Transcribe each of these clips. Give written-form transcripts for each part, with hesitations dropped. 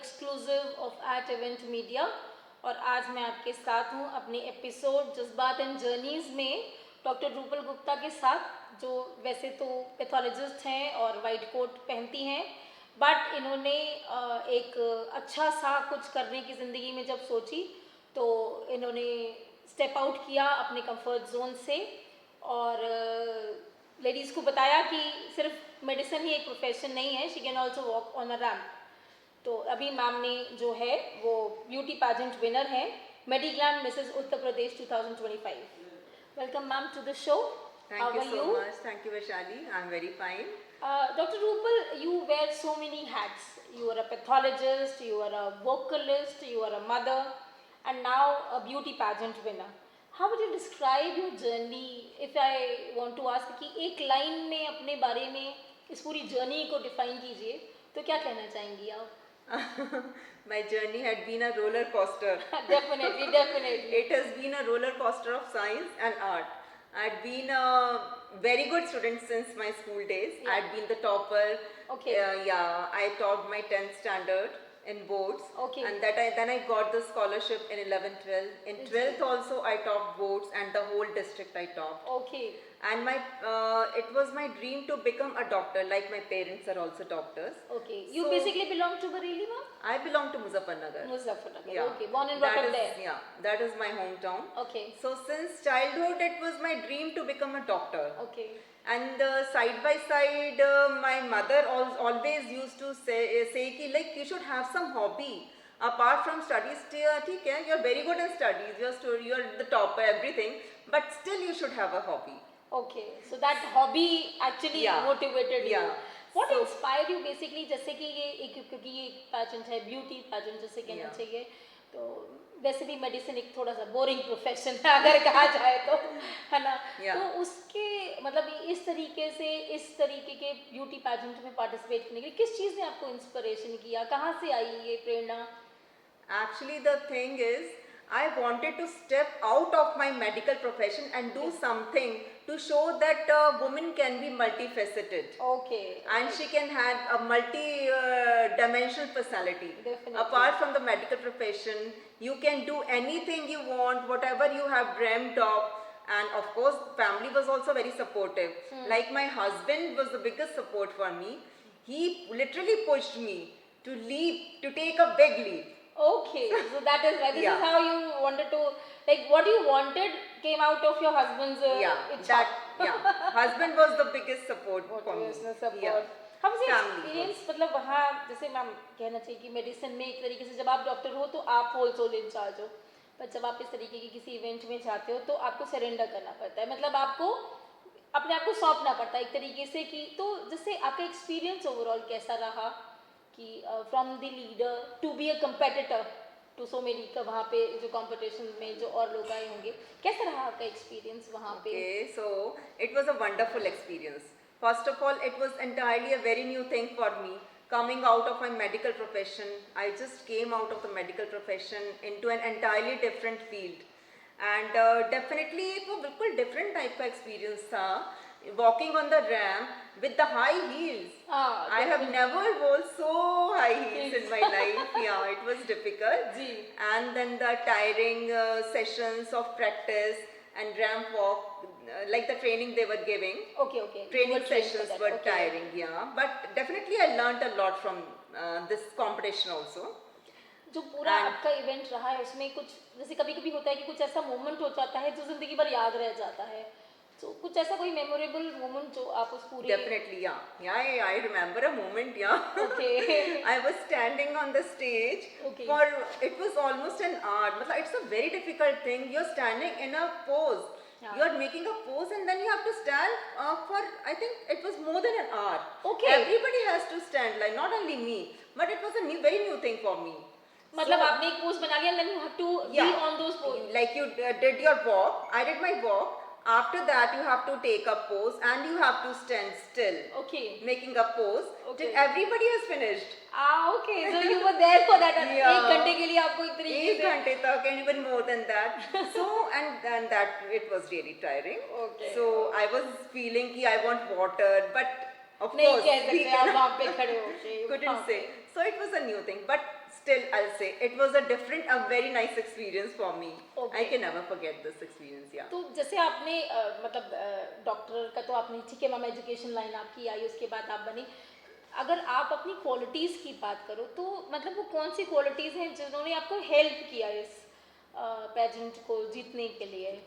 Exclusive of eight event media और आज मैं आपके साथ हूँ अपने एपिसोड जज्बात एंड जर्नीज में डॉक्टर रूपल गुप्ता के साथ, जो वैसे तो पैथोलॉजिस्ट हैं और वाइट कोट पहनती हैं, बट इन्होंने एक अच्छा सा कुछ करने की ज़िंदगी में जब सोची तो इन्होंने स्टेप आउट किया अपने कंफर्ट जोन से और लेडीज़ को बताया कि सिर्फ मेडिसिन ही एक प्रोफेशन नहीं है, she can also walk on a ramp. तो अभी मैम ने जो है वो ब्यूटी पैजेंट विनर है, Mediglam Mrs Uttar Pradesh 2025। Welcome ma'am to the show. Thank you so much. Thank you, Vaishali. I'm very fine. Dr. Rupal, you wear so many hats. You are a pathologist, you are a vocalist, you are a mother, and now a beauty pageant winner. How would you describe your journey? If I want to ask कि एक line में अपने बारे में इस पूरी journey को define कीजिए तो क्या कहना चाहेंगी आप? My journey had been a roller coaster. Definitely, definitely. It has been a roller coaster of science and art. I'd been a very good student since my school days. Yeah. I'd been the topper. Okay. I topped my 10th standard in boards. Okay. And then I got the scholarship in 11th, 12th. In 12th also I topped boards and the whole district I topped. Okay. And it was my dream to become a doctor, like my parents are also doctors. Okay. You basically belong to Bareilly, ma'am? I belong to Muzaffarnagar. Muzaffarnagar. Yeah. Okay. Born and brought up there. Yeah, that is my hometown. Okay. So since childhood, it was my dream to become a doctor. Okay. And side by side, my mother always used to say ki, like, you should have some hobby apart from studies. ठीक है, you're very good in studies, you're the topper, everything, but still you should have a hobby. Okay, so that hobby actually motivated you. What inspired you basically? जैसे कि ये एक, क्योंकि ये एक pageant है, ब्यूटी पैजेंट जैसे कहना चाहिए, तो वैसे भी मेडिसिन एक थोड़ा सा बोरिंग प्रोफेशन है अगर कहा जाए तो, है ना? तो उसके मतलब इस तरीके के ब्यूटी पैजेंट में पार्टिसिपेट करने के लिए किस चीज़ ने आपको इंस्पिरेशन किया? कहाँ से आई ये प्रेरणा? Actually, the thing is, I wanted to step out of my medical profession and do something to show that a woman can be multifaceted. Okay. And she can have a multi-dimensional personality. Definitely. Apart from the medical profession, you can do anything you want, whatever you have dreamt of. And of course, family was also very supportive. Like my husband was the biggest support for me. He literally pushed me to take a big leap. Okay, so that is why this is how you wanted to, like, what you wanted came out of your husband's husband was the biggest support for me. Support. How was your experience? मतलब वहाँ जैसे ma'am कहना चाहिए कि medicine में एक तरीके से जब आप डॉक्टर हो तो आप होल सोल इंचार्ज हो, पर जब आप इस तरीके के किसी इवेंट में जाते हो तो आपको सरेंडर करना पड़ता है, मतलब आपको अपने आप को सौंपना पड़ता है एक तरीके से कि, तो जैसे आपका एक्सपीरियंस ओवरऑल कैसा रहा कि from the leader to be a competitor to so many का वहाँ पे जो कंपटीशन में जो और लोग आए होंगे, कैसा रहा आपका एक्सपीरियंस वहाँ पे? Okay, so it was a wonderful experience. First of all, it was entirely a very new thing for me. Coming out of my medical profession, I just came out of the medical profession into an entirely different field. And definitely it was बिल्कुल different type का experience था. Walking on the ramp with the high heels. I have never worn so high heels in my life. Yeah, it was difficult. And then the tiring sessions of practice and ramp walk, like the training they were giving. Okay. Training sessions were tiring, yeah. But definitely I learned a lot from this competition also. जो पूरा आपका event रहा है उसमें कुछ जैसे कभी-कभी होता है कि कुछ ऐसा मोमेंट हो जाता है जो जिंदगी भर याद रह जाता है, तो कुछ ऐसा कोई मेमोरेबल मोमेंट जो आप उस पूरे? Definitely, yeah. I remember a moment, yeah. Okay. I was standing on the stage for, it was almost an hour. मतलब it's a very difficult thing. You're standing in a pose. You're making a pose and then you have to stand for, I think it was more than an hour. Okay. Everybody has to stand, like not only me, but it was a very new thing for me. मतलब आपने एक pose बना लिया and then you have to be on those poses. Like you did your walk, I did my walk. After that, you have to take a pose and you have to stand still. Okay. Making a pose till everybody has finished. Okay. So you were there for that. एक घंटे के लिए आपको एक तरीके से. एक घंटे तक and even more than that. So and that it was really tiring. Okay. So I was feeling कि I want water, but of नहीं course कह सकते आप वहाँ पे खड़े होके. couldn't say. So it was a new thing, but still I'll say it was a very nice experience for me. Okay. I can never forget this experience. Yeah. तो जैसे आपने मतलब डॉक्टर का तो आपने ठीक है मैम एजुकेशन लाइन आपकी आई उसके बाद आप बनी अगर आप अपनी क्वालिटीज़ की बात करो तो मतलब वो कौन सी क्वालिटीज़ हैं जिन्होंने आपको हेल्प किया इस पेजेंट को जीतने के लिए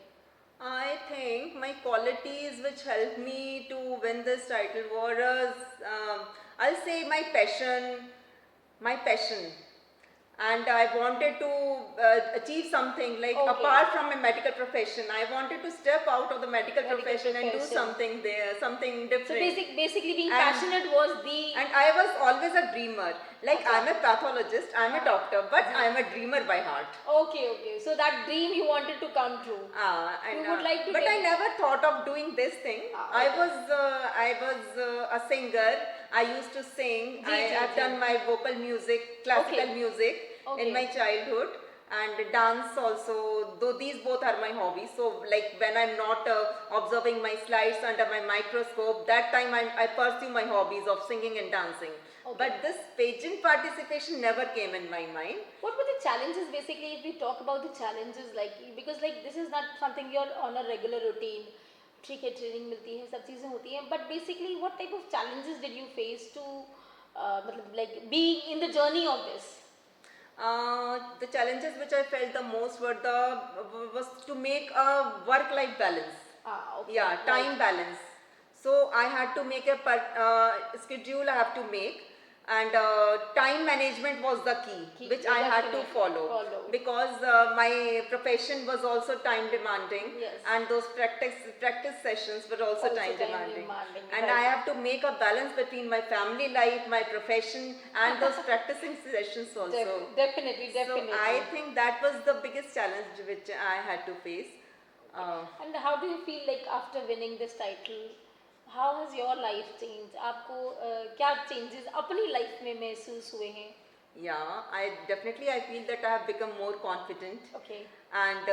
I think my qualities which helped me to win this title was, I'll say my passion, and I wanted to achieve something like Okay. apart from my medical profession. I wanted to step out of the medical profession and do profession. something there, something so different. basically being And- passionate was the And I was always a dreamer. Like Okay. I'm a pathologist, I'm a doctor, but I'm a dreamer by heart. okay so that dream you wanted to come true And, You would like to but I take- never thought of doing this thing. Okay. I was a singer. I used to sing. Ji, ji, I've ji. done my vocal music, classical Okay. music Okay. in my childhood, and dance also. Though these both are my hobbies. So like when I'm not observing my slides under my microscope, that time I pursue my hobbies of singing and dancing. Okay. But this pageant participation never came in my mind. what were the challenges basically if we talk about the challenges like because like this is not something you're on a regular routine ठीक है training मिलती है सब चीज़ें होती हैं but basically what type of challenges did you face to मतलब like be in the journey of this The challenges which I felt the most was to make a work-life balance. Yeah, time balance. So I had to make a schedule. I have to make, and time management was the key, which I had to follow, because my profession was also time demanding, Yes. and those practice sessions were also, Also time time demanding. demanding, And right. I have to make a balance between my family life, my profession, and those practicing sessions also. definitely So I think that was the biggest challenge which I had to face. And how do you feel like after winning this title? How has your life changed? आपको क्या changes अपनी life में महसूस हुए हैं? Yeah, I feel that I have become more confident, Okay. and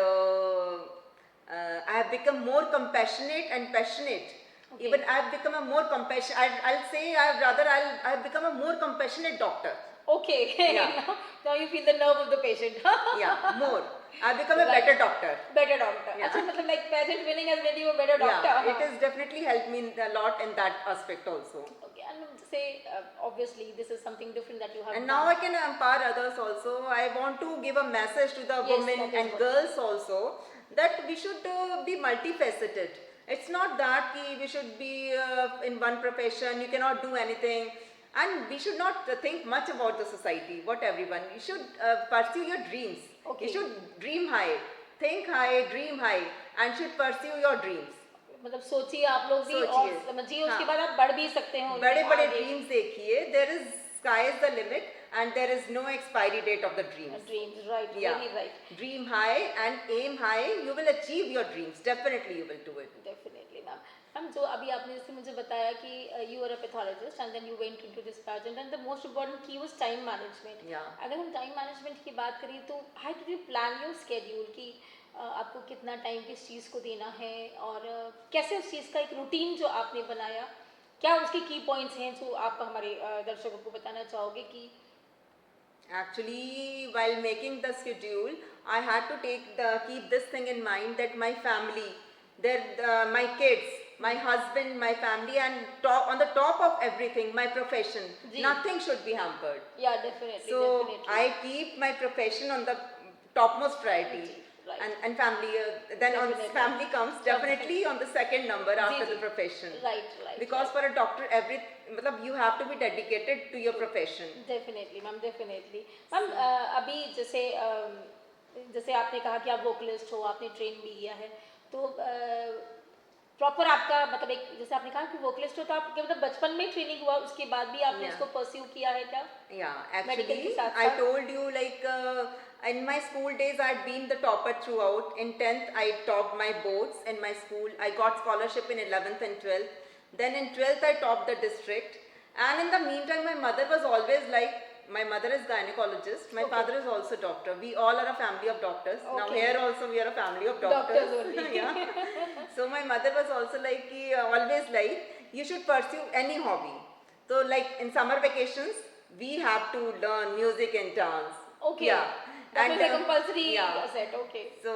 I have become more compassionate and passionate. Okay. Even I have become a more compassionate. I'll say I've become a more compassionate doctor. Okay. Yeah. now you feel the nerve of the patient. Yeah, more. I've become a Right. better doctor. Better doctor. Yeah. अच्छा मतलब like pageant winning has made you a better doctor. Yeah, it has definitely helped me a lot in that aspect also. Okay, and say obviously this is something different that you have And done. now I can empower others also. I want to give a message to the Yes, women that is and what- girls also, that we should be multifaceted. It's not that we should be in one profession, you cannot do anything. And we should not think much about the society, what everyone. You should pursue your dreams. Okay. You should dream high, think high, dream high, and should pursue your dreams. मतलब सोचिए आप लोग भी और सोचिए। समझिए उसके हाँ। बाद आप बढ़ भी सकते हैं उनमें बड़े बड़े आगे। ड्रीम्स देखिए, there is sky is the limit and there is no expiry date of the dreams. Dreams, right, Yeah. very right. Dream high and aim high, you will achieve your dreams. Definitely you will do it. Definitely, ma'am ma'am जो अभी आपने जैसे मुझे बताया कि you are a pathologist and then you went into this pageant and the most important key was time management. Yeah. अगर हम time management की बात करें तो how did you plan your schedule कि आपको कितना टाइम किस चीज़ को देना है और कैसे उस चीज़ का एक रूटीन जो आपने बनाया क्या उसके की पॉइंट्स हैं जो आप हमारे दर्शकों को बताना चाहोगे कि Actually, while making the schedule, I had to keep this thing in mind, that my family, my kids, my husband, my family, and on the top of everything, my profession, Ji. nothing should be hampered. yeah definitely So definitely I keep my profession on the topmost priority. Right. And family, then on Definitely. family comes definitely on the second number after ji. the profession. right Because for a doctor, you have to be dedicated to your profession. Definitely ma'am definitely ma'am अभी जैसे जैसे आपने कहा कि आप vocalist हो आपने train भी किया है तो प्रॉपर आपका मतलब एक जैसे आपने कहा कि वोकलिस्ट हो तो आपके मतलब बचपन में ट्रेनिंग हुआ उसके बाद भी आपने Yeah. इसको परस्यू किया है क्या Yeah, Medical actually, के साथ I साथ? told you, like in my school days, I'd been the topper throughout. In 10th, I topped my boards in my school. I got scholarship in 11th and 12th. Then in 12th, I topped the district. And in the meantime, my mother was always like, my mother is gynecologist. My Okay. father is also doctor. We all are a family of doctors. Now Okay. here also we are a family of Doctors doctors. only. Yeah. So my mother was also like, always like, you should pursue any hobby. So like in summer vacations, we have to learn music and dance. Okay. Yeah. That was a uh, compulsory yeah. set. Okay. So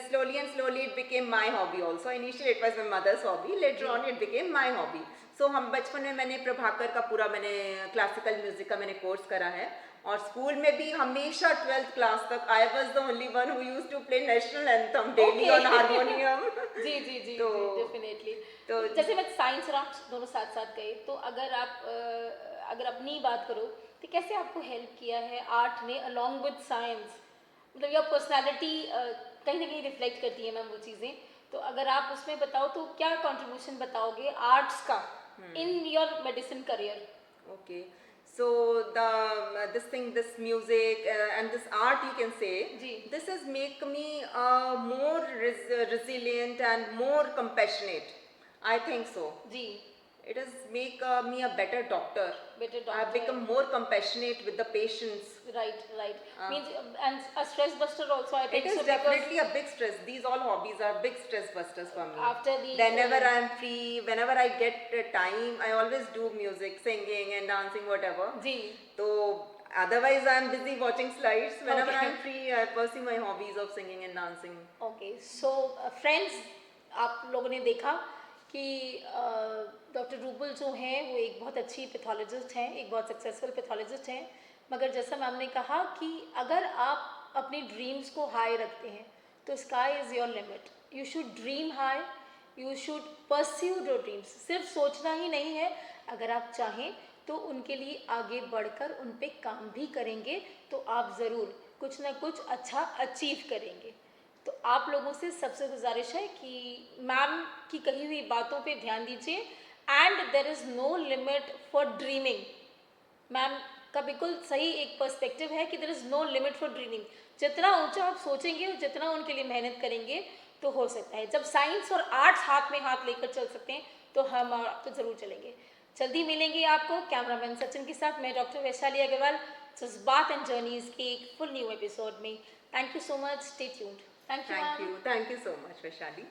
slowly and slowly it became my hobby also. Initially it was my mother's hobby. Later on it became my hobby. So हम बचपन में मैंने प्रभाकर का पूरा मैंने classical music का मैंने course करा है और स्कूल में भी हमेशा 12th क्लास तक I was the only one who used to play national anthem daily on harmonium. जी जी जी तो जी डेफिनेटली. तो जैसे मैं साइंस और आर्ट्स दोनों साथ साथ गए, तो अगर आप अगर अपनी बात करो तो कैसे आपको हेल्प किया है आर्ट ने अलोंग विद साइंस? मतलब योर पर्सनालिटी कहीं ना कहीं रिफ्लेक्ट करती है मैम वो चीज़ें. तो अगर आप उसमें बताओ तो क्या कंट्रीब्यूशन बताओगे आर्ट्स का in your medicine career? Okay, so the this music and this art you can say, जी. this has make me more resilient and more compassionate. I think so. जी. It has make me a better doctor. Better I have doctor. become more compassionate with the patients. Right, right. Means and a stress buster also, I think It is so, definitely a big stress. These all hobbies are big stress busters for me. After the Whenever I am free, whenever I get time, I always do music, singing and dancing, whatever. जी. So otherwise I am busy watching slides. Whenever Okay. I am free, I pursue my hobbies of singing and dancing. Okay so friends, आप लोगों ने देखा कि doctor rouble जो हैं वो एक बहुत अच्छी पैथोलॉजिस्ट हैं, एक बहुत सक्सेसफुल पैथोलॉजिस्ट हैं. मगर जैसा मैम ने कहा कि अगर आप अपनी ड्रीम्स को हाई रखते हैं तो sky is your limit. You should dream high, you should pursue your dreams. सिर्फ सोचना ही नहीं है, अगर आप चाहें तो उनके लिए आगे बढ़कर उन पे काम भी करेंगे तो आप ज़रूर कुछ ना कुछ अच्छा अचीव करेंगे. तो आप लोगों से सबसे गुजारिश है कि मैम की कही हुई बातों पे ध्यान दीजिए. And there is no limit for dreaming. Ma'am का बिल्कुल सही एक पर्सपेक्टिव है कि there is no limit for dreaming. जितना ऊंचा आप सोचेंगे और जितना उनके लिए मेहनत करेंगे तो हो सकता है. जब साइंस और आर्ट्स हाथ में हाथ लेकर चल सकते हैं तो हम आप तो ज़रूर चलेंगे. जल्दी मिलेंगे आपको कैमरामैन सचिन के साथ. मैं डॉक्टर वैशाली अग्रवाल जज्बात एंड जर्नीज़ के एक फुल न्यू एपिसोड में. Thank you so much. Stay tuned. Thank you, ma'am. Thank you so much, Vaishali.